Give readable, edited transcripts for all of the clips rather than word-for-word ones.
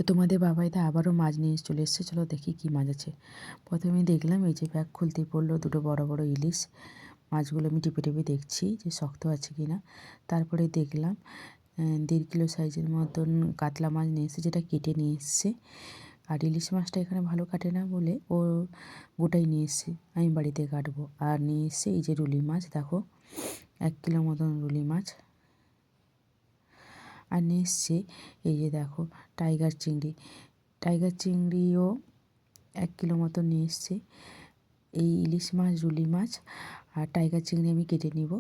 তো তোমাদের বাবাইদা আবারও মাছ নিয়ে চলে এসেছে। চলো দেখি কি মাছ আছে। প্রথমে দেখলাম এই যে ব্যাগ খুলতেই পড়লো দুটো বড় বড় ইলিশ। মাছগুলো আমি টিপে টিপে দেখছি যে শক্ত আছে কি না। তারপরে দেখলাম 1.5 কিলো সাইজের মতন কাতলা মাছ নিয়ে এসেছে, যেটা কেটে নিয়ে এসছে। আর ইলিশ মাছটা এখানে ভালো কাটে না বলে ও গোটাই নিয়ে এসছে, আমি বাড়িতে কাটবো। আর নিয়ে এসছে এই যে রুলি মাছ, দেখো 1 কিলো মতন রুলি মাছ। আর নিয়ে এসছে এই যে দেখো টাইগার চিংড়ি। টাইগার চিংড়িও 1 কিলো মতো নিয়ে এসছে। এই ইলিশ মাছ, রুলি মাছ আর টাইগার চিংড়ি আমি কেটে নিব।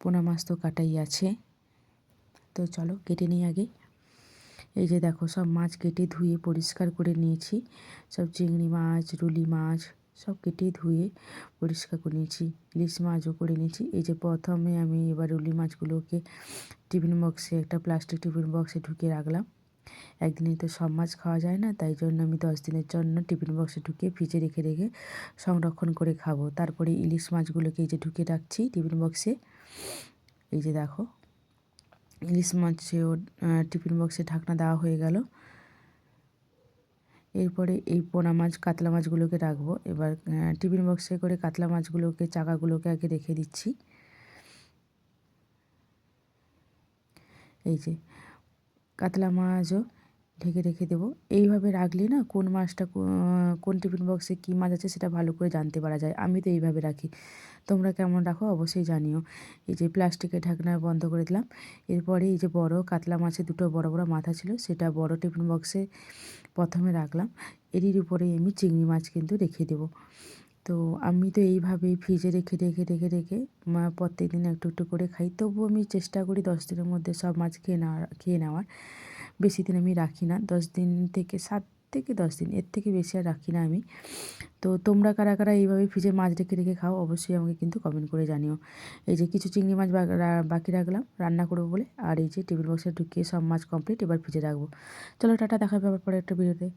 পোনা মাছ তো কাটাই আছে, তো চলো কেটে নিই আগে। এই যে দেখো সব মাছ কেটে ধুয়ে পরিষ্কার করে নিয়েছি। সব চিংড়ি মাছ, রুলি মাছ সব কেটে ধুয়ে পরিষ্কার করে নিয়েছি। ইলিশ মাছও করে নিয়েছি। এই যে প্রথমে আমি এবার রুলি মাছগুলোকে টিফিন বক্সে, একটা প্লাস্টিক টিফিন বক্সে ঢুকিয়ে রাখলাম। একদিনেই তো সব মাছ খাওয়া যায় না, তাই জন্য আমি 10 দিনের জন্য টিফিন বক্সে ঢুকিয়ে ফ্রিজে রেখে রেখে সংরক্ষণ করে খাবো। তারপরে ইলিশ মাছগুলোকে এই যে ঢুকিয়ে রাখছি টিফিন বক্সে। এই যে দেখো ইলিশ মাছেও টিফিন বক্সে ঢাকনা দেওয়া হয়ে গেল। এরপরে এই পোনা মাছ, কাতলা মাছগুলোকে রাখবো। এবার টিফিন বক্সে করে কাতলা মাছগুলোকে, চাকাগুলোকে আগে রেখে দিচ্ছি। এই যে কাতলা মাছও ঢেকে রেখে দেবো। এইভাবে রাখলে না কোন মাছটা কোন টিফিন বক্সে কী মাছ আছে সেটা ভালো করে জানতে পারা যায়। আমি তো এইভাবে রাখি, তোমরা কেমন রাখো অবশ্যই জানিও। এই যে প্লাস্টিকের ঢাকনা বন্ধ করে দিলাম। এরপরে এই যে বড় কাতলা মাছের দুটো বড় বড় মাথা ছিল, সেটা বড় টিফিন বক্সে প্রথমে রাখলাম। এরই উপরে আমি চিংড়ি মাছ কিন্তু রেখে দেবো। তো আমি তো এইভাবেই ফ্রিজে রেখে রেখে রেখে রেখে প্রত্যেক দিন একটু একটু করে খাই। তবুও আমি চেষ্টা করি 10 দিনের মধ্যে সব মাছ খেয়ে নেওয়ার। বেশি দিন আমি রাখি না, 10 দিন থেকে 7 থেকে 10 দিন, এর থেকে বেশি আর রাখি না আমি। তো তোমরা কারা কারা এইভাবে ফ্রিজে মাছ রেখে রেখে খাও অবশ্যই আমাকে কিন্তু কমেন্ট করে জানিও। এই যে কিছু চিংড়ি মাছ বাকি রাখলাম রান্না করবো বলে। আর এই যে টেবিল বক্সে ঢুকিয়ে সব মাছ কমপ্লিট, এবার ফ্রিজে রাখবো। চলো টাটা, দেখা হবে আবার পরে একটা ভিডিওতে।